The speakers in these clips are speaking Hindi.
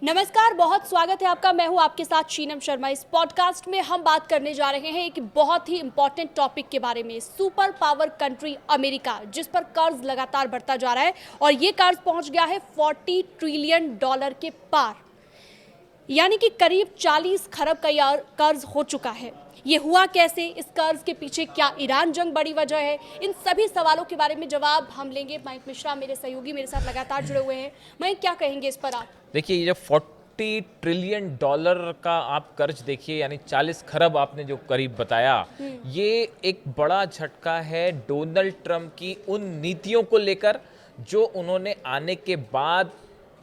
नमस्कार, बहुत स्वागत है आपका। मैं हूं आपके साथ शीनम शर्मा। इस पॉडकास्ट में हम बात करने जा रहे हैं एक बहुत ही इंपॉर्टेंट टॉपिक के बारे में, सुपर पावर कंट्री अमेरिका, जिस पर कर्ज लगातार बढ़ता जा रहा है और ये कर्ज पहुंच गया है $40 ट्रिलियन के पार, यानी कि करीब 40 खरब का कर्ज हो चुका है। ये हुआ कैसे, इस कर्ज के पीछे क्या ईरान जंग बड़ी वजह है, इन सभी सवालों के बारे में जवाब हम लेंगे। मयंक मिश्रा मेरे सहयोगी मेरे साथ लगातार जुड़े हुए हैं। मयंक, क्या कहेंगे इस पर आप? देखिए, ये जो $40 ट्रिलियन का आप कर्ज देखिए, यानी 40 खरब आपने जो करीब बताया, ये एक बड़ा झटका है डोनाल्ड ट्रंप की उन नीतियों को लेकर जो उन्होंने आने के बाद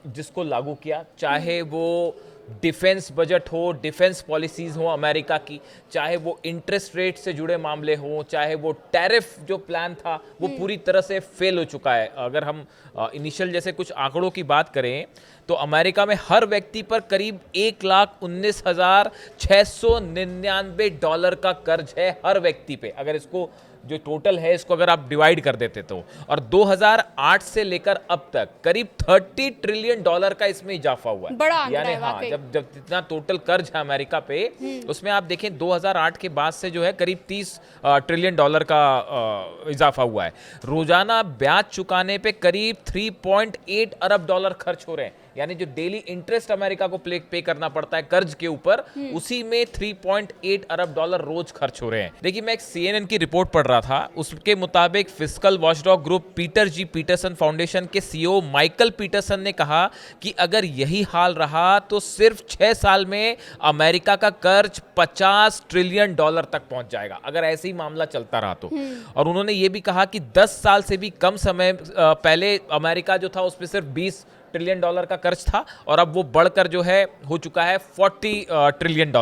जिसको लागू किया, चाहे वो डिफेंस बजट हो, डिफेंस पॉलिसीज़ हो अमेरिका की, चाहे वो इंटरेस्ट रेट से जुड़े मामले हों, चाहे वो टैरिफ जो प्लान था वो पूरी तरह से फेल हो चुका है। अगर हम इनिशियल जैसे कुछ आंकड़ों की बात करें तो अमेरिका में हर व्यक्ति पर करीब $1,19,699 का कर्ज है हर व्यक्ति पे। अगर इसको जो टोटल है इसको अगर आप डिवाइड कर देते तो, और 2008 से लेकर अब तक करीब $30 ट्रिलियन का इसमें इजाफा हुआ है। बड़ा आंकड़ा यानी है हाँ, वाकई। जब जितना टोटल कर्ज है अमेरिका पे, उसमें आप देखें 2008 के बाद से जो है करीब $30 ट्रिलियन का इजाफा हुआ है। रोजाना ब्याज चुकाने पे करीब $3.8 अरब खर्च हो रहे हैं। यानी जो डेली इंटरेस्ट अमेरिका को पे करना पड़ता है कर्ज के ऊपर, उसी में $3.8 अरब रोज खर्च हो रहे हैं। देखिए, मैं एक CNN की रिपोर्ट पढ़ रहा था, उसके मुताबिक फिस्कल वॉचडॉग ग्रुप पीटर जी पीटरसन फाउंडेशन के CEO माइकल पीटरसन ने कहा कि अगर यही हाल रहा तो सिर्फ 6 साल में अमेरिका का कर्ज $50 ट्रिलियन तक पहुंच जाएगा, अगर ऐसे ही मामला चलता रहा तो। और उन्होंने ये भी कहा कि 10 साल से भी कम समय पहले अमेरिका जो था उसमें सिर्फ $20 ट्रिलियन का कर्ज था, और अब वो बढ़कर जो है हो चुका है $40 ट्रिलियन।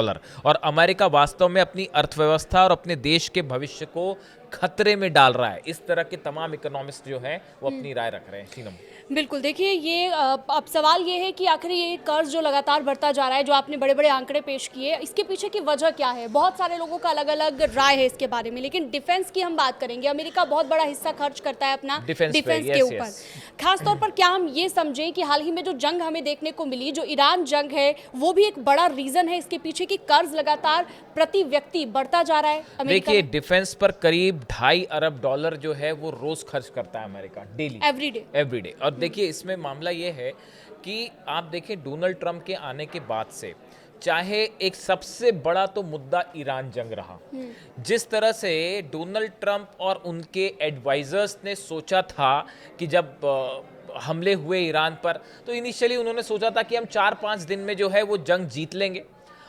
और अमेरिका वास्तव में अपनी अर्थव्यवस्था और अपने देश के भविष्य को खतरे में डाल रहा है। इस तरह के तमाम इकोनॉमिस्ट जो हैं वो अपनी राय रख रहे हैं। सीनम, बिल्कुल, देखिए ये अब सवाल ये है कि आखिर ये कर्ज जो लगातार बढ़ता जा रहा है, जो आपने बड़े बड़े आंकड़े पेश किए, इसके पीछे की वजह क्या है? बहुत सारे लोगों का अलग अलग राय है इसके बारे में, लेकिन डिफेंस की हम बात करेंगे। अमेरिका बहुत बड़ा हिस्सा खर्च करता है अपना डिफेंस के ऊपर। खासतौर पर क्या हम ये समझें कि हाल ही में जो जंग हमें देखने को मिली, जो ईरान जंग है, वो भी एक बड़ा रीजन है इसके पीछे कि कर्ज लगातार प्रति व्यक्ति बढ़ता जा रहा है अमेरिका? देखिए, डिफेंस पर करीब $2.5 अरब जो है वो रोज खर्च करता है अमेरिका, डेली, एवरीडे। और देखिए, इसमें मामला ये है कि आप देखें डोनाल्ड ट्रंप के आने के बाद से, चाहे एक सबसे बड़ा तो मुद्दा ईरान जंग रहा, जिस तरह से डोनाल्ड ट्रंप और उनके एडवाइजर्स ने सोचा था कि जब हमले हुए ईरान पर, तो इनिशियली उन्होंने सोचा था कि हम 4-5 दिन में जो है वो जंग जीत लेंगे,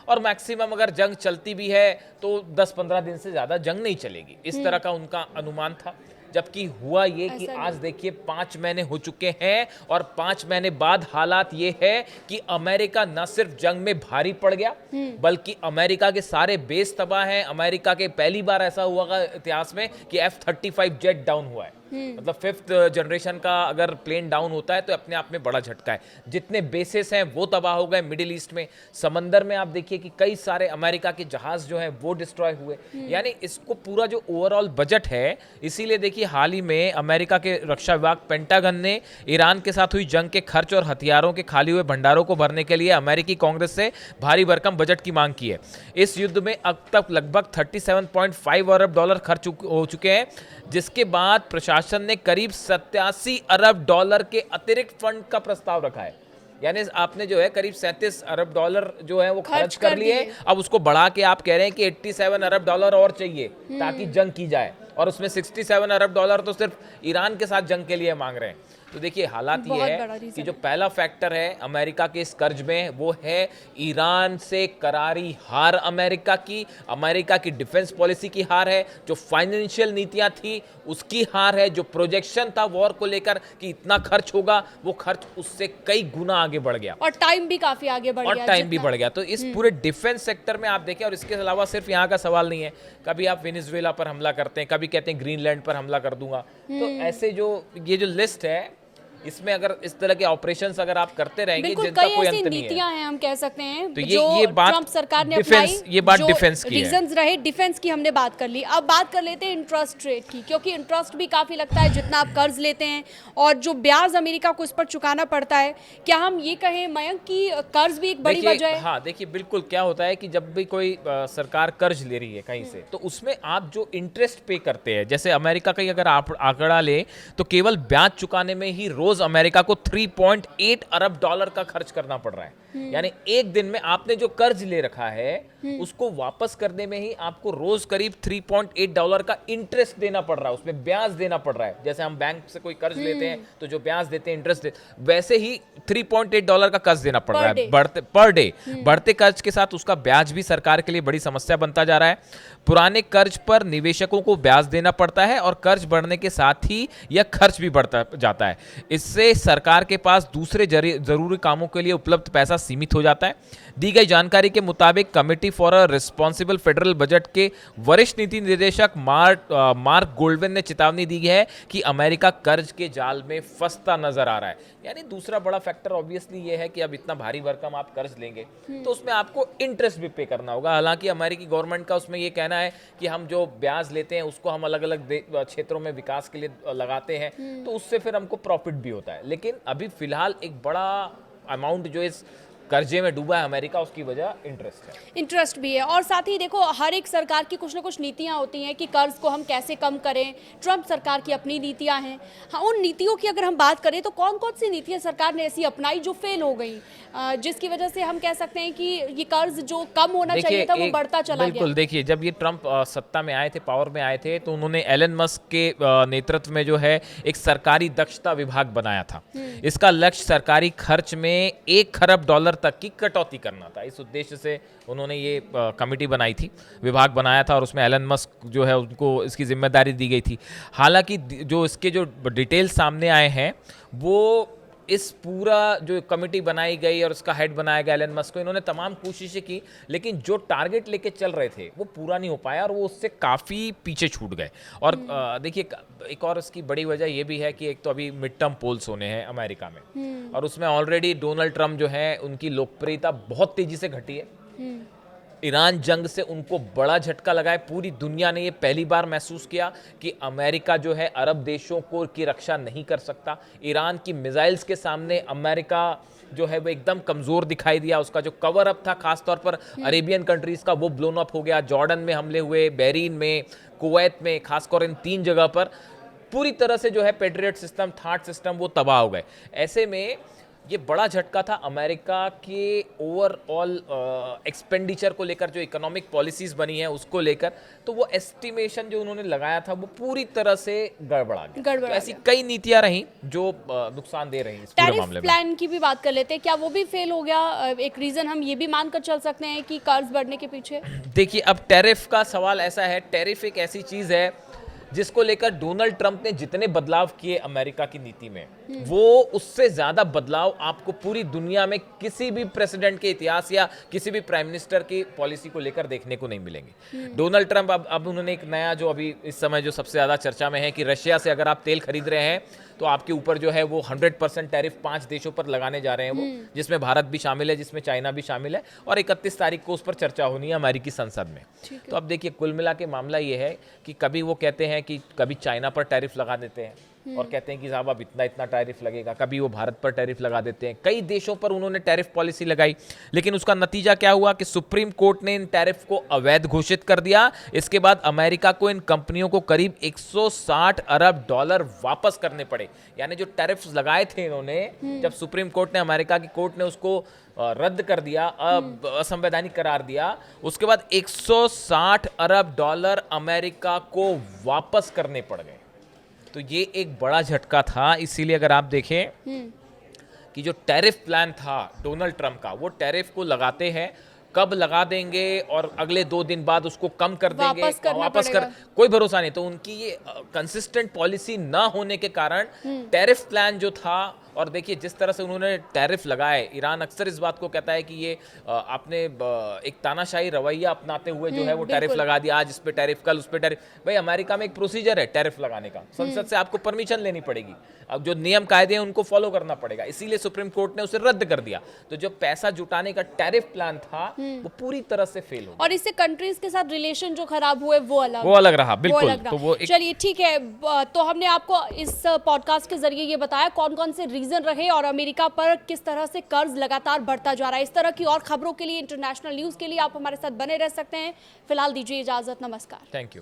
और मैक्सिमम अगर जंग चलती भी है तो 10-15 दिन से ज़्यादा जंग नहीं चलेगी। इस तरह का उनका अनुमान था। जबकि हुआ ये कि आज देखिए 5 महीने हो चुके हैं, और 5 महीने बाद हालात ये है कि अमेरिका न सिर्फ जंग में भारी पड़ गया, बल्कि अमेरिका के सारे बेस तबाह हैं। अमेरिका के पहली बार ऐसा हुआ इतिहास में कि F-35 जेट डाउन हुआ है। मतलब 5th जनरेशन का अगर प्लेन डाउन होता है तो अपने आप में बड़ा झटका है। जितने बेसेस हैं वो तबाह हो गए मिडिल ईस्ट में। समंदर में आप देखिए कि कई सारे अमेरिका के जहाज जो हैं वो डिस्ट्रॉय हुए। यानी इसको पूरा जो ओवरऑल बजट है, इसीलिए देखिए हाल ही में अमेरिका के रक्षा विभाग पेंटागन ने ईरान के साथ हुई जंग के खर्च और हथियारों के खाली हुए भंडारों को भरने के लिए अमेरिकी कांग्रेस से भारी भरकम बजट की मांग की है। इस युद्ध में अब तक लगभग $37.5 अरब खर्च हो चुके हैं, जिसके बाद प्रशासन ने करीब $87 अरब के अतिरिक्त फंड का प्रस्ताव रखा है। यानी आपने जो है करीब $37 अरब जो है वो खर्च कर लिए, अब उसको बढ़ा के आप कह रहे हैं कि $87 अरब और चाहिए ताकि जंग की जाए, और उसमें $67 अरब तो सिर्फ ईरान के साथ जंग के लिए मांग रहे हैं। तो देखिए, हालात ये है कि जो पहला फैक्टर है अमेरिका के इस कर्ज में, वो है ईरान से करारी हार अमेरिका की डिफेंस पॉलिसी की हार है, जो फाइनेंशियल नीतियां थी उसकी हार है, जो प्रोजेक्शन था वॉर को लेकर कि इतना खर्च होगा, वो खर्च उससे कई गुना आगे बढ़ गया, और टाइम भी काफी आगे बढ़ गया। तो इस पूरे डिफेंस सेक्टर में आप देखें, और इसके अलावा सिर्फ यहाँ का सवाल नहीं है, कभी आप वेनेजुएला पर हमला करते हैं, कभी कहते हैं ग्रीनलैंड पर हमला कर दूंगा। तो ऐसे जो ये जो लिस्ट है इसमें अगर इस तरह के ऑपरेशंस अगर आप करते रहेंगे जिनका कोई अंत नहीं है। नीतियां हैं हम कह सकते हैं तो जो ये बात ट्रम्प सरकार ने डिफेंस, अपनाई, ये बात जो डिफेंस की है। रीजंस रहे डिफेंस की हमने बात कर ली। अब बात कर लेते हैं इंटरेस्ट रेट की, क्योंकि इंटरेस्ट भी काफी लगता है जितना आप कर्ज लेते हैं और जो ब्याज अमेरिका को इस पर चुकाना पड़ता है। क्या हम ये कहें मयंक की कर्ज भी एक बड़ी वजह है? हाँ देखिए, बिल्कुल। क्या होता है कि जब भी कोई सरकार कर्ज ले रही है कहीं से, तो उसमें आप जो इंटरेस्ट पे करते हैं, जैसे अमेरिका का अगर आप आंकड़ा ले तो केवल ब्याज चुकाने में ही रोज अमेरिका को 3.8 अरब डॉलर का खर्च करना पड़ रहा है। यानी एक दिन में आपने जो कर्ज ले रखा है उसको वापस करने में ही आपको रोज करीब 3.8 डॉलर का इंटरेस्ट देना पड़ रहा है, उसमें ब्याज देना पड़ रहा है। जैसे हम बैंक से कोई कर्ज लेते हैं तो जो ब्याज देते हैं, इंटरेस्ट वैसे ही 3.8 डॉलर का कर्ज देना पड़ रहा है पर डे। बढ़ते कर्ज के साथ उसका ब्याज भी सरकार के लिए बड़ी समस्या बनता जा रहा है। पुराने कर्ज पर निवेशकों को ब्याज देना पड़ता है और कर्ज बढ़ने के साथ ही यह खर्च भी बढ़ता जाता है। इससे सरकार के पास दूसरे जरूरी कामों के लिए उपलब्ध पैसा सीमित हो जाता है। दी गई जानकारी के मुताबिक committee for a responsible federal budget के वरिष्ठ नीति निदेशक मार्क गोल्डविन ने चेतावनी दी है कि अमेरिका कर्ज के जाल में फंसता नजर आ रहा है। यानी दूसरा बड़ा फैक्टर ऑब्वियसली ये है कि अब इतना भारी भरकम आप कर्ज लेंगे तो उसमें आपको इंटरेस्ट भी पे करना होगा। हालांकि अमेरिकी गवर्नमेंट का उसमें ये कहना है कि हम जो ब्याज लेते हैं उसको हम अलग अलग क्षेत्रों में विकास के लिए लगाते हैं, तो उससे फिर हमको प्रॉफिट भी होता है। लेकिन अभी फिलहाल एक बड़ा अमाउंट जो इस कर्जे में डूबा है अमेरिका, उसकी वजह इंटरेस्ट भी है। और साथ ही देखो, हर एक सरकार की कुछ ना कुछ नीतियां होती हैं कि कर्ज को हम कैसे कम करें। ट्रम्प सरकार की अपनी नीतियां हैं। हाँ, उन नीतियों की अगर हम बात करें तो कौन कौन सी नीतियां सरकार ने ऐसी अपनाई जो फेल हो गई, जिसकी वजह से हम कह सकते हैं कि ये कर्ज जो कम होना चाहिए था वो बढ़ता चला गया। बिल्कुल, देखिए, जब ये ट्रम्प सत्ता में आए थे, पावर में आए थे, तो उन्होंने एलन मस्क के नेतृत्व में जो है एक सरकारी दक्षता विभाग बनाया था। इसका लक्ष्य सरकारी खर्च में $1 खरब तक की कटौती करना था। इस उद्देश्य से उन्होंने ये कमेटी बनाई थी, विभाग बनाया था, और उसमें एलन मस्क जो है उनको इसकी जिम्मेदारी दी गई थी। हालांकि जो इसके जो डिटेल्स सामने आए हैं वो इस पूरा जो कमेटी बनाई गई और उसका हेड बनाया गया एलन मस्क को, इन्होंने तमाम कोशिशें की, लेकिन जो टारगेट लेके चल रहे थे वो पूरा नहीं हो पाया और वो उससे काफ़ी पीछे छूट गए। और देखिए, एक और इसकी बड़ी वजह ये भी है कि एक तो अभी मिड टर्म पोल्स होने हैं अमेरिका में, और उसमें ऑलरेडी डोनाल्ड ट्रम्प जो है उनकी लोकप्रियता बहुत तेजी से घटी है। ईरान जंग से उनको बड़ा झटका लगा है। पूरी दुनिया ने ये पहली बार महसूस किया कि अमेरिका जो है अरब देशों को की रक्षा नहीं कर सकता। ईरान की मिसाइल्स के सामने अमेरिका जो है वो एकदम कमज़ोर दिखाई दिया। उसका जो कवर अप था खासतौर पर अरेबियन कंट्रीज़ का, वो ब्लोन अप हो गया। जॉर्डन में हमले हुए, बहरीन में, कुवैत में, खासकर इन 3 जगह पर पूरी तरह से जो है पेट्रियट सिस्टम, थाट सिस्टम वो तबाह हो गए। ऐसे में ये बड़ा झटका था अमेरिका के ओवरऑल एक्सपेंडिचर को लेकर, जो इकोनॉमिक पॉलिसीज बनी है उसको लेकर। तो वो एस्टिमेशन जो उन्होंने लगाया था वो पूरी तरह से गड़बड़ा गया। तो ऐसी कई नीतियां रहीं जो नुकसान दे रही हैं इस पूरे मामले में। प्लान की भी बात कर लेते हैं, क्या वो भी फेल हो गया? एक रीजन हम ये भी मानकर चल सकते हैं कि कर्ज बढ़ने के पीछे। देखिए, अब टैरिफ का सवाल ऐसा है, टैरिफ एक ऐसी चीज है जिसको लेकर डोनाल्ड ट्रंप ने जितने बदलाव किए अमेरिका की नीति में, वो उससे ज्यादा बदलाव आपको पूरी दुनिया में किसी भी प्रेसिडेंट के इतिहास या किसी भी प्राइम मिनिस्टर की पॉलिसी को लेकर देखने को नहीं मिलेंगे। डोनाल्ड ट्रंप अब उन्होंने एक नया, जो अभी इस समय जो सबसे ज्यादा चर्चा में है, कि रशिया से अगर आप तेल खरीद रहे हैं तो आपके ऊपर जो है वो 100% टैरिफ 5 देशों पर लगाने जा रहे हैं वो, जिसमें भारत भी शामिल है, जिसमें चाइना भी शामिल है, और 31 तारीख को उस पर चर्चा होनी है अमेरिकी संसद में। तो अब देखिए, कुल मिला के मामला ये है कि कभी वो कहते हैं कि कभी चाइना पर टैरिफ लगा देते हैं और कहते हैं कि साहब अब इतना टैरिफ लगेगा, कभी वो भारत पर टैरिफ लगा देते हैं। कई देशों पर उन्होंने टैरिफ पॉलिसी लगाई, लेकिन उसका नतीजा क्या हुआ कि सुप्रीम कोर्ट ने इन टैरिफ को अवैध घोषित कर दिया। इसके बाद अमेरिका को इन कंपनियों को करीब $160 अरब वापस करने पड़े। यानी जो टैरिफ लगाए थे इन्होंने, जब सुप्रीम कोर्ट ने, अमेरिका की कोर्ट ने उसको रद्द कर दिया, असंवैधानिक करार दिया, उसके बाद $160 अरब अमेरिका को वापस करने पड़ गए। तो ये एक बड़ा झटका था। इसीलिए अगर आप देखें कि जो टैरिफ प्लान था डोनाल्ड ट्रंप का, वो टैरिफ को लगाते हैं, कब लगा देंगे और अगले 2 दिन बाद उसको कम कर देंगे, वापस कर, कोई भरोसा नहीं। तो उनकी ये कंसिस्टेंट पॉलिसी ना होने के कारण टैरिफ प्लान जो था और देखिए जिस तरह से उन्होंने टैरिफ लगाए, ईरान अक्सर इस बात को कहता है कि ये आपने एक तानाशाही रवैया अपनाते हुए जो है वो टैरिफ लगा दिया, आज इस पे टैरिफ, कल उस पे टैरिफ। भाई अमेरिका में एक प्रोसीजर है टैरिफ लगाने का, संसद से आपको परमिशन लेनी पड़ेगी, अब जो नियम कायदे हैं उनको फॉलो करना पड़ेगा, इसीलिए सुप्रीम कोर्ट ने उसे रद्द कर दिया। तो जो पैसा जुटाने का टैरिफ प्लान था वो पूरी तरह से फेल हो गया, और इससे कंट्रीज के साथ रिलेशन जो खराब हुए वो अलग रहा, बिल्कुल। तो वो चलिए ठीक है, तो हमने आपको इस पॉडकास्ट के जरिए ये बताया कौन कौन से रीजन रहे और अमेरिका पर किस तरह से कर्ज लगातार बढ़ता जा रहा है। इस तरह की और खबरों के लिए, इंटरनेशनल न्यूज के लिए आप हमारे साथ बने रह सकते हैं। फिलहाल दीजिए इजाजत, नमस्कार। Thank you.